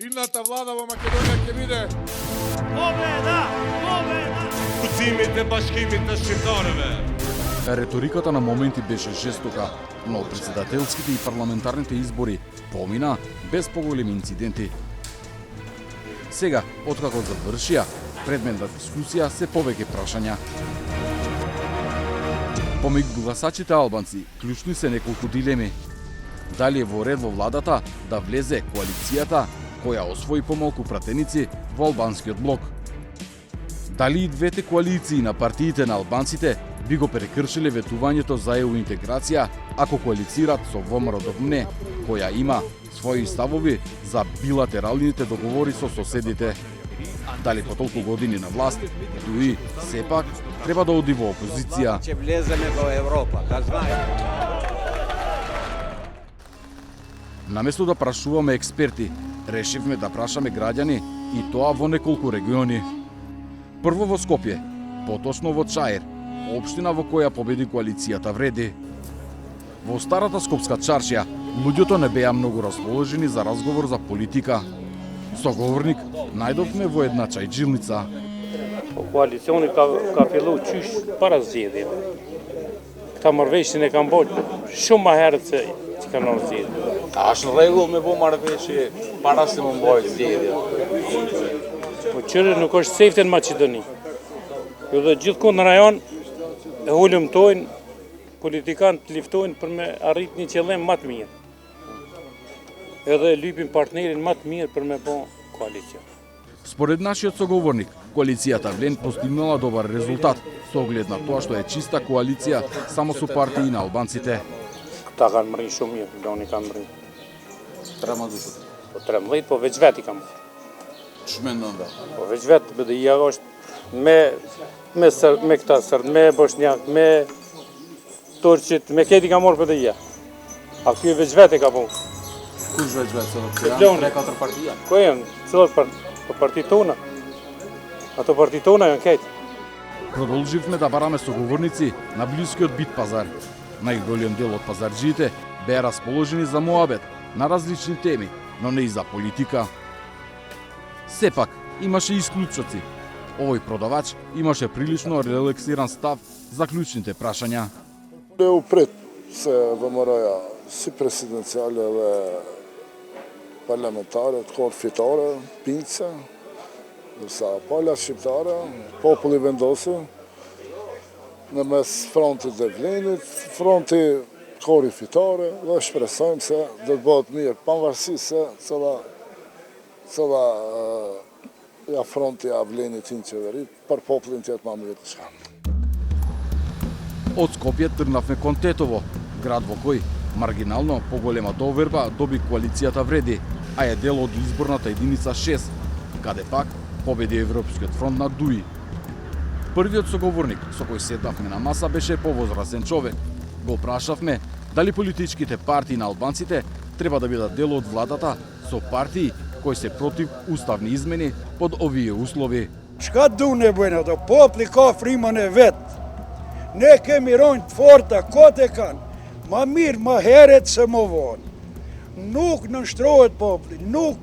Идната влада во Македонија ќе биде Победа! Победа! Зимите башкимите шитареве. Реториката на моменти беше жестока, но председателските и парламентарните избори помина без поголеми инциденти. Сега, откако завршија, предмет на дискусија се повеќе прашања. Помеѓу гласачите албанци, клучни се неколку дилеми. Дали е во ред во владата да влезе коалицијата која освои помалку пратеници во албанскиот блок? Дали и двете коалиции на партиите на албанците би го прекршиле ветувањето за ЕУ интеграција ако коалицираат со ВМРО-ДПМНЕ, која има своји ставови за билатералните договори со соседите? Дали по толку години на власт, дуи сепак треба да оди во опозиција? Ќе влеземе во Европа, да знаете. Наместо да прашуваме експерти, решивме да прашаме граѓани и тоа во неколку региони. Прво во Скопје, поточно во Чаир, општина во која победи коалицијата Вреди. Во старата скопска чаршија, луѓето не беа многу расположени за разговор за политика. Соговорник најдовме во една чајджилница. Коалициони ka fillu qysh para zgjedhjeve. Këta marrëveshjen e kanë bërë shumë më herët se që kanë ardhur zgjedhjet. A është në rregull me bu marrëveshje para se më mbajt zgjedhja? Po qyre nuk është sefte në Maqedoni. Jo dhe gjithkund në rajon e hulumtojnë, politikanë të liftojnë për me arrit një qëllim më të mirë. Edhe lypin partnerin më të mirë për me bë koalicion. Според нашиот соговорник, коалицијата Влен постигнала добар резултат со оглед на тоа што е чиста коалиција само со партии на албанците. Këta kanë mri shumë mirë, doni kanë mri. 13. Po 13, po veç vet i kam. Ç'mendon da? Po veç vet BDI-ja është me këta sërt, me bosnjak, me turqit, me këti ka morë BDI-ja. A ky veç vet e ka punë. Kush veç se Ploni. janë 3-4 partia? Ko janë? Cilat partit tona? Ato partit tona janë ketë. Продолживме да бараме соговорници на блискиот бит пазар. Најголем дел од пазарџиите беа расположени за моабет на различни теми, но не и за политика. Сепак, имаше исклучоци. Овој продавач имаше прилично релаксиран став за клучните прашања. Uprit se ВМРО-ja si presidenciale dhe parlamentare të kohë fitare, pince, ndërsa pala shqiptare, populli vendosi në mes frontit dhe Vlenit, fronti kori fitare dhe shpresojmë se do të bëhet mirë, pavarësisht se cëlla ja fronti ja Vlenit në qeveri, për popullin tjetë ma mirë të shka. Од Скопје тргнавме кон Тетово, град во кој маргинално поголема доверба доби коалицијата Вреди, а е дел од изборната единица 6, каде пак победи Европскиот фронт на ДУИ. Првиот соговорник со кој седнавме на маса беше повозрасен човек. Го прашавме дали политичките партии на албанците треба да бидат дел од владата со партии кои се против уставни измени под овие услови. Çka duan e bëjnë ato? Populli ka frymën e vet. Ne kemi ronjë të forta, kote kanë. Ma mirë, ma heret se më vonë. Nuk nënshtrohet populli, nuk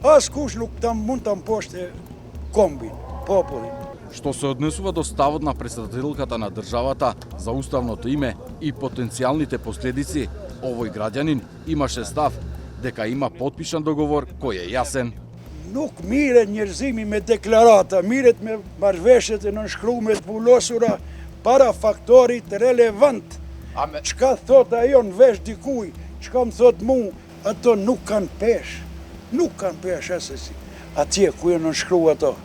askush nuk mund ta mposhte kombin, popullin. Што се однесува до ставот на председателката на државата за уставното име и потенцијалните последици, овој граѓанин имаше став дека има потпишан договор кој е јасен. Nuk miret njerëzimi me deklarata, miret me marrëveshjet e nënshkruar të vullosura para faktorit relevant. Çka thot ajo në vesh dikuj, çka më thot mu, ato nuk kanë pesh. Nuk kanë pesh asesi. Atje ku janë nënshkruar ato,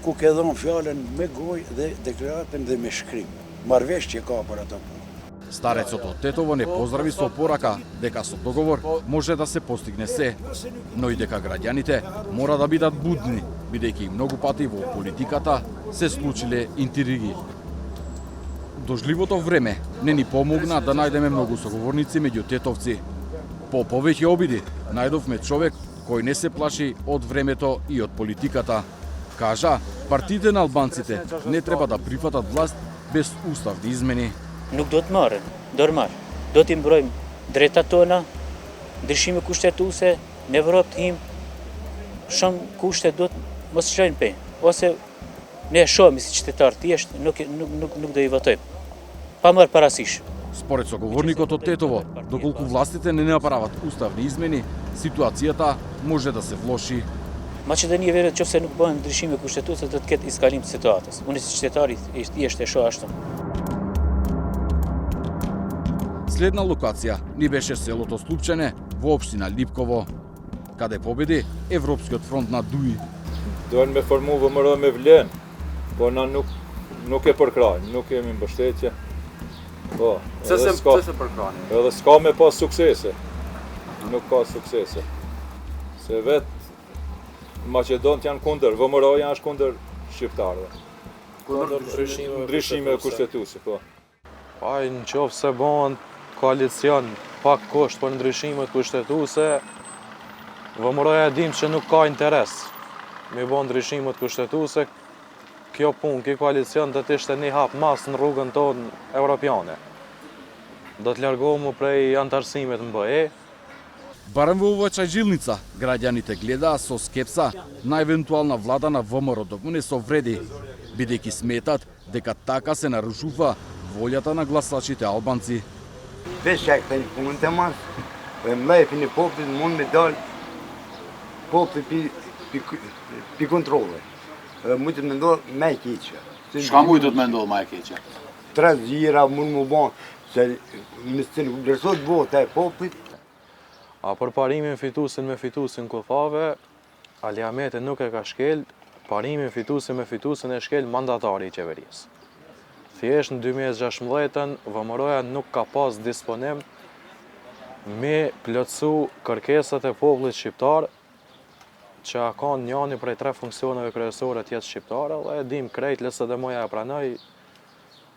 ku ke dhënë fjalën me gojë dhe deklaratën dhe me shkrim. Marrëveshje ka për ato punë. Старецот од Тетово не поздрави со порака дека со договор може да се постигне се, но и дека граѓаните мора да бидат будни, бидејќи многу пати во политиката се случиле интриги. Дожливото време не ни помогна да најдеме многу соговорници меѓу тетовци. По повеќе обиди најдовме човек кој не се плаши од времето и од политиката. Кажа, партиите на албанците не треба да прифатат власт без уставни измени. Nuk do të marrën, normal. Do t'i mbrojmë drejtat tona, ndryshime kushtetuese në Evropë të him, shumë kushte do të mos shojnë pe. Ose ne shohemi si qytetar thjesht, nuk do i votojmë. Pa marrë parasysh. Според соговорникот од Тетово, доколку властите не направат уставни измени, ситуацијата може да се влоши. Maqedonia verët nëse nuk bëhen ndryshime kushtetuese do të ketë eskalim të situatës. Unë si qytetari thjesht e shoh ashtu. Следна локација ни беше селото Слупчене во општина Липково, каде победи Европскиот фронт на Дуи. Duhen me formu vëmëro me vlen, po na nuk e përkrajnë, nuk kemi mbështetje. Po, Se përkrani. edhe s'ka me pas suksese. Nuk ka suksese. Se vetë Maqedonët janë kundër, vëmëroja është kundër shqiptarëve. Kundër Ndryshime kushtetuese, po. Pa në qofë se bëhen koalicion pak kusht për ndryshimet kushtetuese, vëmëroja dim që nuk ka interes me bëhen ndryshimet kushtetuese, kjo punë, kjo koalicion do të ishte një hap mas në rrugën tonë evropiane. Do të largohemi prej antarësimit në BE. Барем во оваа чајджилница, граѓаните гледаа со скепса на евентуална влада на ВМРО докму не совреди, бидејќи сметат дека така се нарушува волјата на гласачите албанци. Veç e këtën punën të mas, mlejfi një poplit mund me dal poplit pi kontrole. Mujtë me ndodhë me keqe. Çka mujtë të me ndodhë ma e keqe? Tre zgjira mund më bon, se nëse nuk vlerësot vota e poplit. A për parimin fitusin me fitusin kuthave, Aliamete nuk e ka shkel, parimin fitusin me fitusin e shkel mandatari i qeverisë. Thjesht në 2016 vëmëroja nuk ka pas disponim me plotësu kërkesat e popullit shqiptar, që ka njani prej 3 funksioneve kryesore të jetë shqiptare, dhe e dim krejt LSDM-ja e pranoj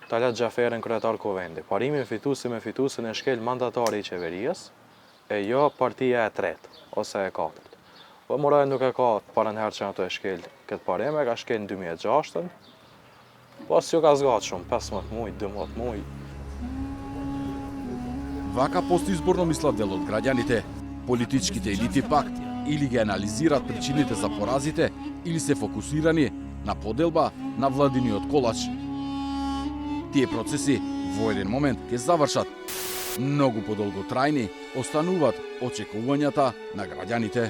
Talat Xhaferin kryetar kuvendi. Parimin fitusin me fitusin e shkel mandatari i qeverisë, e jo partia e tretë, ose e katërt. Vëmëroja nuk e ka parën herë që ato e shkel këtë parim, e ka shkel në 2006, pas ju ka zgatë shumë, 15 muj, 12 muj. Вака постизборно мислат дел од граѓаните. Политичките елити пак или ги анализираат причините за поразите, или се фокусирани на поделба на владиниот колач. Тие процеси во еден момент ќе завршат. Многу подолго трајни остануваат очекувањата на граѓаните.